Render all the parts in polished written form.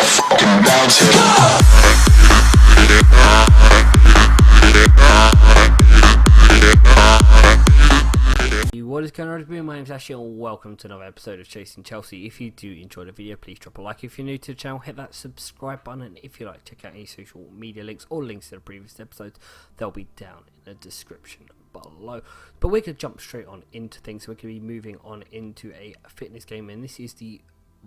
fucking bounce it. What is going on? My name's Ashley and welcome to another episode of Chasing Chelsea. If you do enjoy the video, please drop a like. If you're new to the channel, hit that subscribe button, and if you like, check out any social media links or links to the previous episodes. They'll be down in the description below. But we're going to jump straight on into things. So we're going to be moving on into a fitness game, and this is the,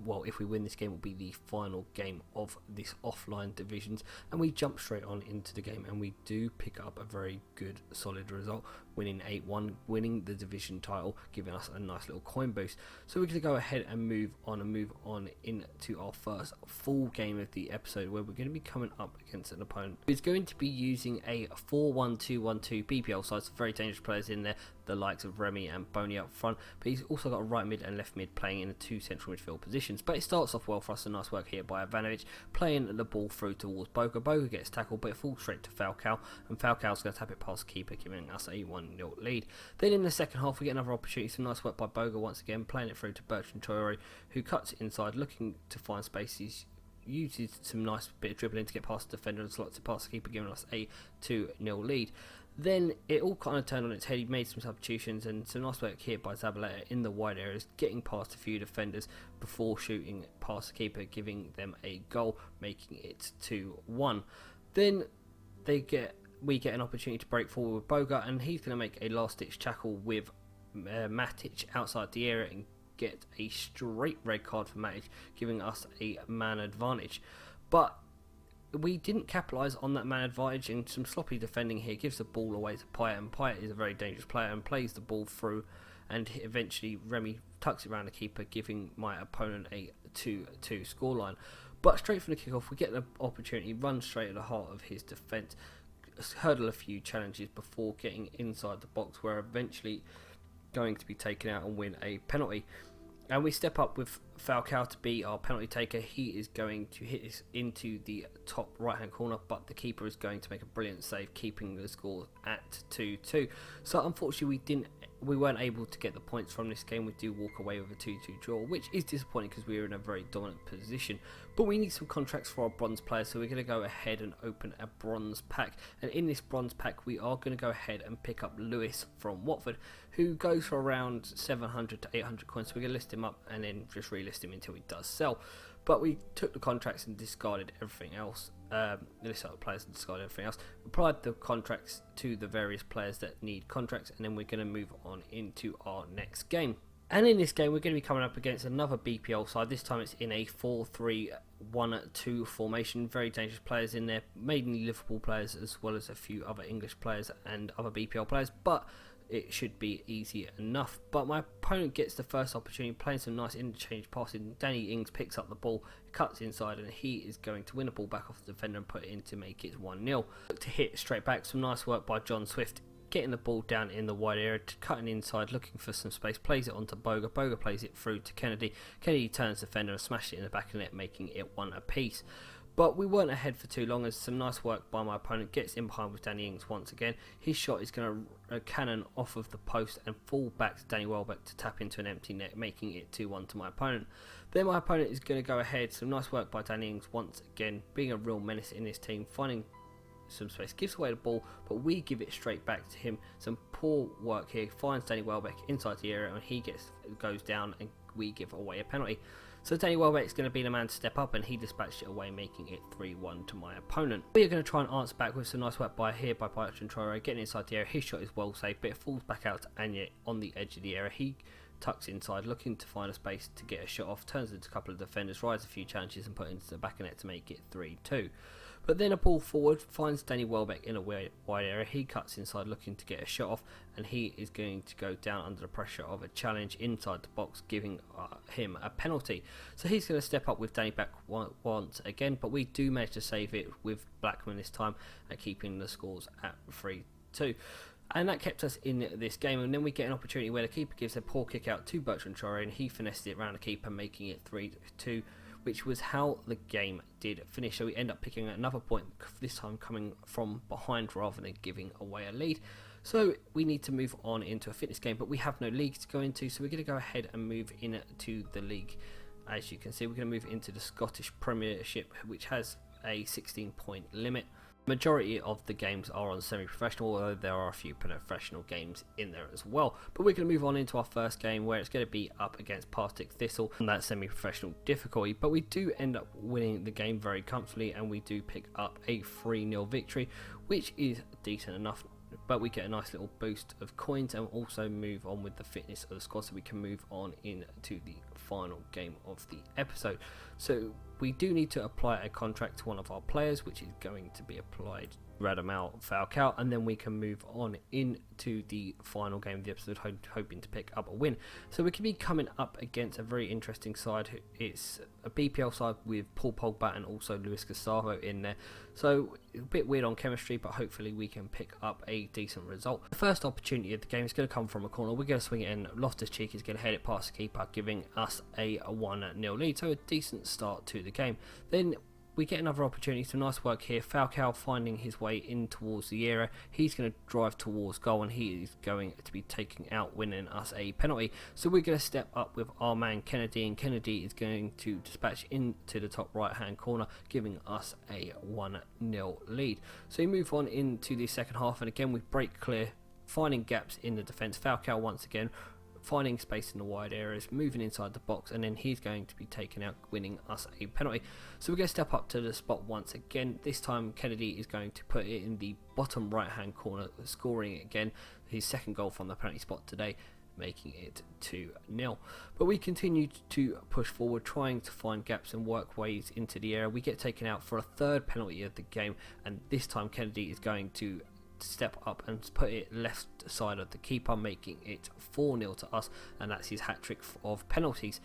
well, if we win this game, it will be the final game of this offline divisions, and we jump straight on into the game, and we do pick up a very good solid result, winning 8-1, winning the division title, giving us a nice little coin boost. So we're going to go ahead and move on into our first full game of the episode, where we're going to be coming up against an opponent who's going to be using a 4-1-2-1-2 BPL side. So very dangerous players in there, the likes of Remy and Boney up front, but he's also got a right mid and left mid playing in the two central midfield positions. But it starts off well for us, a nice work here by Ivanovic, playing the ball through towards Boga. Boga gets tackled, but it falls straight to Falcao, and Falcao's going to tap it past the keeper, giving us a 1-0 lead. Then in the second half we get another opportunity, some nice work by Boga once again, playing it through to Bertrand Traore, who cuts inside, looking to find spaces, uses some nice bit of dribbling to get past the defender and slots it past the keeper, giving us a 2-0 lead. Then it all kind of turned on its head. He made some substitutions and some nice work here by Zabaleta in the wide areas, getting past a few defenders before shooting past the keeper, giving them a goal, making it 2-1. Then we get an opportunity to break forward with Boga, and he's going to make a last-ditch tackle with Matic outside the area and get a straight red card for Matic, giving us a man advantage. But we didn't capitalise on that man advantage, and some sloppy defending here gives the ball away to Payet, and Payet is a very dangerous player and plays the ball through, and eventually Remy tucks it around the keeper, giving my opponent a 2-2 scoreline. But straight from the kickoff we get the opportunity, run straight at the heart of his defence, hurdle a few challenges before getting inside the box, where eventually going to be taken out and win a penalty. And we step up with Falcao to be our penalty taker. He is going to hit this into the top right hand corner, but the keeper is going to make a brilliant save, keeping the score at 2-2. So unfortunately we weren't able to get the points from this game. We do walk away with a 2-2 draw, which is disappointing because we were in a very dominant position. But we need some contracts for our bronze players, so we're going to go ahead and open a bronze pack. And in this bronze pack we are going to go ahead and pick up Lewis from Watford, who goes for around 700 to 800 coins. So we're going to list him up and then just relist him until he does sell. But we took the contracts and discarded everything else. List out the players and discarded everything else. Applied the contracts to the various players that need contracts, and then we're going to move on into our next game. And in this game we're going to be coming up against another BPL side. This time it's in a 4-3-1-2 formation. Very dangerous players in there, mainly Liverpool players as well as a few other English players and other BPL players, but it should be easy enough. But my opponent gets the first opportunity, playing some nice interchange passing. Danny Ings picks up the ball, cuts inside, and he is going to win the ball back off the defender and put it in to make it 1-0. To hit straight back, some nice work by John Swift, getting the ball down in the wide area, cutting inside, looking for some space, plays it onto Boga. Boga plays it through to Kennedy. Kennedy turns the defender and smashes it in the back of the net, making it 1 apiece. But we weren't ahead for too long, as some nice work by my opponent, gets in behind with Danny Ings once again. His shot is going to cannon off of the post and fall back to Danny Welbeck to tap into an empty net, making it 2-1 to my opponent. Then my opponent is going to go ahead, some nice work by Danny Ings once again, being a real menace in this team, finding some space, gives away the ball, but we give it straight back to him. Some poor work here, finds Danny Welbeck inside the area, and he goes down, and we give away a penalty. So Danny Welbeck's going to be the man to step up, and he dispatched it away, making it 3-1 to my opponent. We are going to try and answer back with some nice work by Bertrand Traore, getting inside the area. His shot is well saved, but it falls back out to Anya on the edge of the area. He tucks inside, looking to find a space to get a shot off, turns into a couple of defenders, rides a few challenges and put it into the back of net to make it 3-2. But then a ball forward finds Danny Welbeck in a wide area. He cuts inside looking to get a shot off, and he is going to go down under the pressure of a challenge inside the box, giving him a penalty. So he's going to step up with Danny back once again, but we do manage to save it with Blackman this time, keeping the scores at 3-2. And that kept us in this game, and then we get an opportunity where the keeper gives a poor kick out to Bertrand Traore, and he finessed it around the keeper, making it 3-2, which was how the game did finish. So we end up picking another point, this time coming from behind rather than giving away a lead. So we need to move on into a fitness game, but we have no league to go into, so we're going to go ahead and move into the league as you can see, we're going to move into the Scottish Premiership, which has a 16-point limit. Majority of the games are on semi-professional, although there are a few professional games in there as well. But we're going to move on into our first game, where it's going to be up against Partick Thistle on that semi-professional difficulty. But we do end up winning the game very comfortably, and we do pick up a 3-0 victory, which is decent enough. But we get a nice little boost of coins and also move on with the fitness of the squad, so we can move on into the final game of the episode. So we do need to apply a contract to one of our players, which is going to be applied Radamel Falcao, and then we can move on into the final game of the episode, hoping to pick up a win. So we can be coming up against a very interesting side. It's a BPL side with Paul Pogba and also Luis Gustavo in there, so a bit weird on chemistry, but hopefully we can pick up a decent result. The first opportunity of the game is going to come from a corner. We're going to swing it in. Loftus-Cheek is going to head it past the keeper, giving us a 1-0 lead, so a decent start to the game. Then we get another opportunity, some nice work here. Falcao finding his way in towards the area. He's going to drive towards goal, and he is going to be taking out, winning us a penalty. So we're going to step up with our man Kennedy, and Kennedy is going to dispatch into the top right hand corner, giving us a 1-0 lead. So we move on into the second half, and again we break clear, finding gaps in the defence. Falcao once again finding space in the wide areas, moving inside the box, and then he's going to be taken out, winning us a penalty. So we're going to step up to the spot once again. This time Kennedy is going to put it in the bottom right hand corner, scoring it again, his second goal from the penalty spot today, making it 2-0. But we continue to push forward, trying to find gaps and work ways into the area. We get taken out for a third penalty of the game, and this time Kennedy is going to step up and put it left side of the keeper, making it 4-0 to us, and that's his hat-trick of penalties.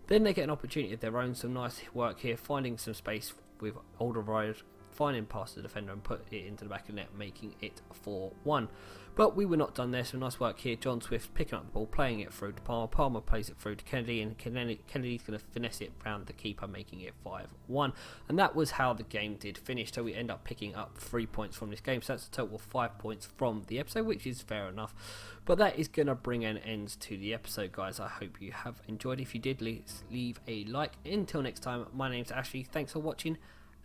Then they get an opportunity of their own. Some nice work here, finding some space with Alderweireld, finding past the defender and put it into the back of the net, making it 4-1. But we were not done there, so nice work here. John Swift picking up the ball, playing it through to Palmer. Palmer plays it through to Kennedy, and Kennedy's going to finesse it round the keeper, making it 5-1. And that was how the game did finish. So we end up picking up 3 points from this game. So that's a total of 5 points from the episode, which is fair enough. But that is going to bring an end to the episode, guys. I hope you have enjoyed. If you did, leave a like. Until next time, my name's Ashley. Thanks for watching,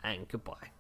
and goodbye.